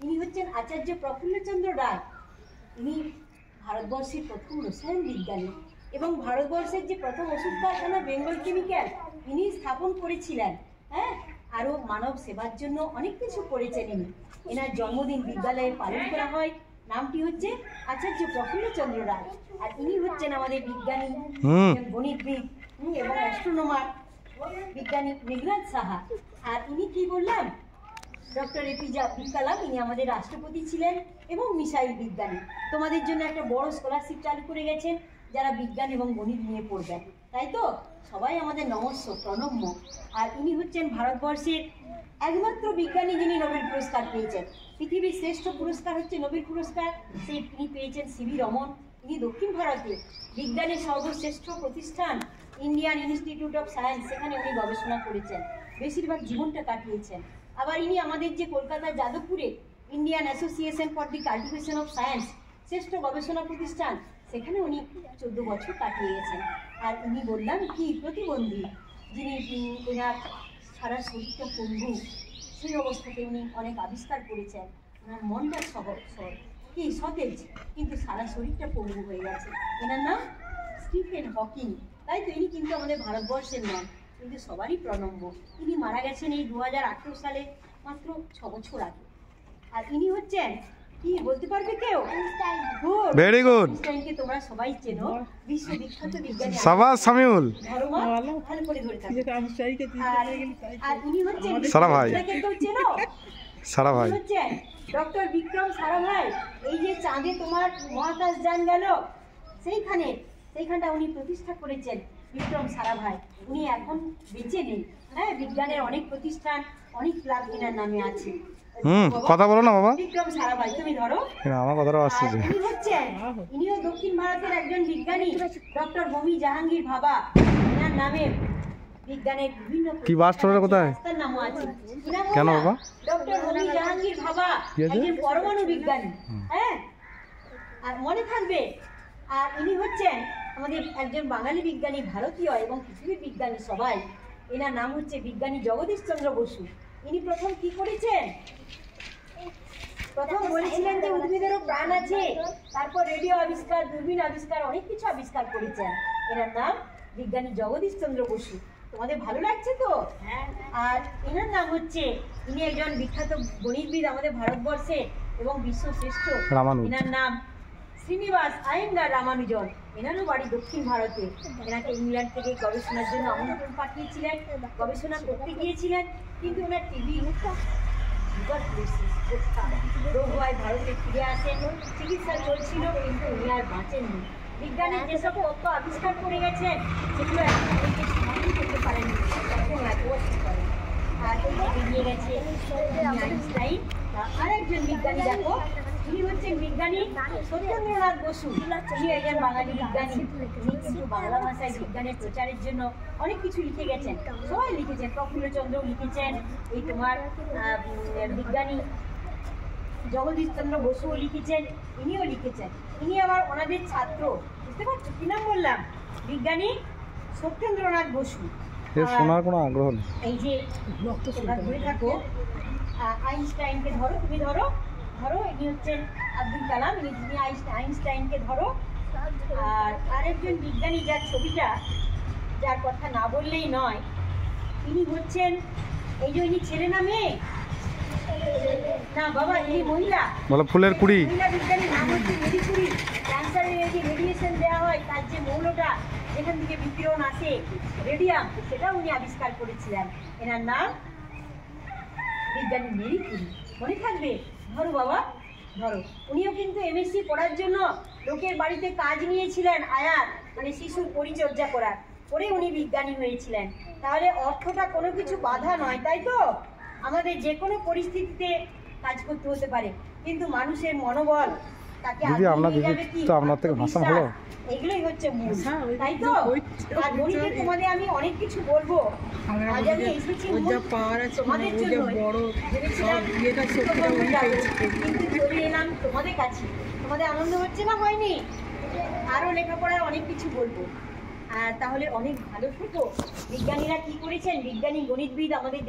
ইনি হচ্ছেন আচার্য প্রফুল্লচন্দ্র রায়। ইনি ভারতবর্ষের প্রথম রসায়ন বিজ্ঞানী এবং ভারতবর্ষের যে প্রথম ওষুধ কারখানা বেঙ্গল কেমিক্যাল ইনি স্থাপন করেছিলেন। হ্যাঁ, আরও মানব সেবার জন্য অনেক কিছু করেছেন ইনি। এনার জন্মদিন বিদ্যালয়ে পালন করা হয়। নামটি হচ্ছে আচার্য প্রফুল্লচন্দ্র রায়। আর ইনি হচ্ছেন আমাদের বিজ্ঞানী, গণিতবিদ এবং অ্যাস্ট্রোনমার বিজ্ঞানী মেঘনাদ সাহা। আর ইনি কি বললাম, ডক্টর এপিজে আব্দুল কালাম। ইনি আমাদের রাষ্ট্রপতি ছিলেন এবং মিসাইল বিজ্ঞানী। তোমাদের জন্য একটা বড় স্কলারশিপ চালু করে গেছেন যারা বিজ্ঞান এবং গণিত নিয়ে পড়বেন, তাই তো সবাই আমাদের নমস্য প্রণম্য। আর ইনি হচ্ছেন ভারতবর্ষের একমাত্র বিজ্ঞানী যিনি নোবেল পুরস্কার পেয়েছেন। পৃথিবীর শ্রেষ্ঠ পুরস্কার হচ্ছে নোবেল পুরস্কার, সেই তিনি পেয়েছেন সিভি রমন। ইনি দক্ষিণ ভারতে বিজ্ঞানের সর্বশ্রেষ্ঠ প্রতিষ্ঠান ইন্ডিয়ান ইনস্টিটিউট অফ সায়েন্স, সেখানে উনি গবেষণা করেছেন, বেশিরভাগ জীবনটা কাটিয়েছেন। আবার ইনি আমাদের যে কলকাতার যাদবপুরে Indian association for the cultivation of science, শ্রেষ্ঠ গবেষণা প্রতিষ্ঠান, সেখানে উনি 14 বছর কাটিয়ে গেছেন। আর ইনি বললাম কি প্রতিবন্ধী, যিনি এনার সারা শরীরটা পঙ্গু, সেই অবস্থাতে উনি অনেক আবিষ্কার করেছেন। ওনার মনটা কি সতেজ, কিন্তু সারা শরীরটা পঙ্গু হয়ে গেছে। এনার নাম স্টিফেন হকিং। তাই তো ইনি কিন্তু আমাদের ভারতবর্ষের নন, কিন্তু সবারই প্রণম্য। ইনি মারা গেছেন এই 2018 সালে, মাত্র 6 বছর আগে। আর ইনি হচ্ছেন কি বলতে পারবে কেউ? Very good. আইনস্টাইনকে তোমরা সবাই চেনো, বিশ্ববিখ্যাত বিজ্ঞানী। সাবাস সামিউল। ভালো করে ধরে থাকো। আর ইনি হচ্ছেন সারাভাই। কেউ চেনো? সারাভাই হচ্ছেন ডক্টর বিক্রম সারাভাই। এই যে চাঁদে তোমার মহাকাশ যান গেল, সেইখানটা উনি প্রতিষ্ঠা করেছেন বিক্রম সারাভাই। উনি এখন বেঁচে নেই। হ্যাঁ, বিজ্ঞানের অনেক প্রতিষ্ঠান, অনেক ক্লাব এনার নামে আছে। কথা বলো না বাবা। বিক্রম সারাভাই, তুমি ধরো। আমার কথাটা আসছে। ইনি হচ্ছেন, ইনিও দক্ষিণ ভারতের একজন বিজ্ঞানী, ডক্টর হোমি জাহাঙ্গীর ভাবা। এনার নামে বিজ্ঞানের বিভিন্ন কি বাসটা কোথায় রাস্তার নামও আছে। কেন বাবা? ডক্টর হোমি জাহাঙ্গীর ভাবা একজন পরমাণু বিজ্ঞানী। হ্যাঁ, আর মনে থাকবে। আর ইনি হচ্ছেন আমাদের একজন বাঙালি বিজ্ঞানী, ভারতীয় এবং পৃথিবীর বিজ্ঞানী সবাই। এনার নাম হচ্ছে বিজ্ঞানী জগদীশ চন্দ্র বসু। ইনি প্রথম কি করেছেন? প্রথম বলেছিলেন যে উদ্ভিদেরও প্রাণ আছে। তারপর রেডিও আবিষ্কার, দূরবীন আবিষ্কার, অনেক কিছু আবিষ্কার করেছেন। এনার নাম বিজ্ঞানী জগদীশ চন্দ্র বসু। তোমাদের ভালো লাগছে তো? আর এনার নাম হচ্ছে, ইনি একজন বিখ্যাত গণিতবিদ আমাদের ভারতবর্ষে এবং বিশ্বশ্রেষ্ঠ। এনার নাম শ্রীনিবাস আয়েঙ্গার রামানুজন। এনারও বাড়ি দক্ষিণ ভারতে। এনাকে ইংল্যান্ড থেকে গবেষণার জন্য আমন্ত্রণ পাঠিয়েছিলেন, গবেষণা করতে গিয়েছিলেন, কিন্তু ওনার টিভি রোগ হয়, ভারতে ফিরে আসেন, চিকিৎসা চলছিল, কিন্তু উনি আর বাঁচেননি। বিজ্ঞানের যেসব তত্ত্ব আবিষ্কার করে গেছেন সেগুলো এখন অনেকে সমাধান করতে পারেননি, এখন এত বছর পরে। আর এই যে বেরিয়ে গেছে আইনস্টাইন। আর একজন বিজ্ঞানী দেখো, ইনি হচ্ছেন বিজ্ঞানী সত্যেন্দ্রনাথ বসু। ইনি একজন বাঙালি বিজ্ঞানী। তিনি কিন্তু বাংলা ভাষায় বিজ্ঞানের প্রচারের জন্য অনেক কিছু লিখে গেছেন, সবাই লিখেছেন। প্রফুল্লচন্দ্র লিখেছেন, এই তোমার বিজ্ঞানী জগদীশ চন্দ্র বসুও লিখেছেন, ইনিও লিখেছেন। ইনি আবার ওনাদের ছাত্র। বুঝতে পারছো কি নাম বললাম? বিজ্ঞানী সত্যেন্দ্রনাথ বসু। শোনার কোনো আগ্রহ নেই। এই যে তোমরা ধরে থাকো, আইনস্টাইনকে ধরো, তুমি ধরো, ইনি হচ্ছেন আব্দুল কালাম। তুমি আইনস্টাইনকে ধরো। আর আরেকজন বিজ্ঞানী যার ছবিটা, যার কথা না বললেই নয়, ইনি হচ্ছেন, এই যে ইনি ছেলে না মেয়ে? না বাবা, ইনি মহিলা। বলো ফুলের কুড়ি। মহিলা বিজ্ঞানীর নাম হচ্ছে মেরি কুরি। ক্যান্সারের যে রেডিয়েশন দেওয়া হয়, তার যে মৌলটা যেখান থেকে বিকিরণ আসে, রেডিয়াম, সেটা উনি আবিষ্কার করেছিলেন। এনার নাম বিজ্ঞানী মেরি কুরি। মনে থাকবে? ধরো বাবা, ধরো। উনিও কিন্তু এমএসসি পড়ার জন্য লোকের বাড়িতে কাজ নিয়েছিলেন, আয়ার মানে শিশুর পরিচর্যা করার, করে উনি বিজ্ঞানী হয়েছিলেন। তাহলে অর্থটা কোনো কিছু বাধা নয়, তাই তো? আমাদের যে কোনো পরিস্থিতিতে কাজ করতে হতে পারে, কিন্তু মানুষের মনোবল, তাকে আপনার থেকে ভাষা ভালো, এগুলোই হচ্ছে মূল, তাই তো? আর গণিতে তোমাদের আমি অনেক কিছু বলবো। আজ আমি এসেছি তোমাদের জন্য, কিন্তু চলে এলাম তোমাদের কাছে। তোমাদের আনন্দ হচ্ছে না? হয়নি? আরো লেখাপড়ার অনেক কিছু বলবো। তাহলে অনেক ভালো থেকো। বিজ্ঞানীরা কি করেছেন, বিজ্ঞানী গণিতবিদ আমাদের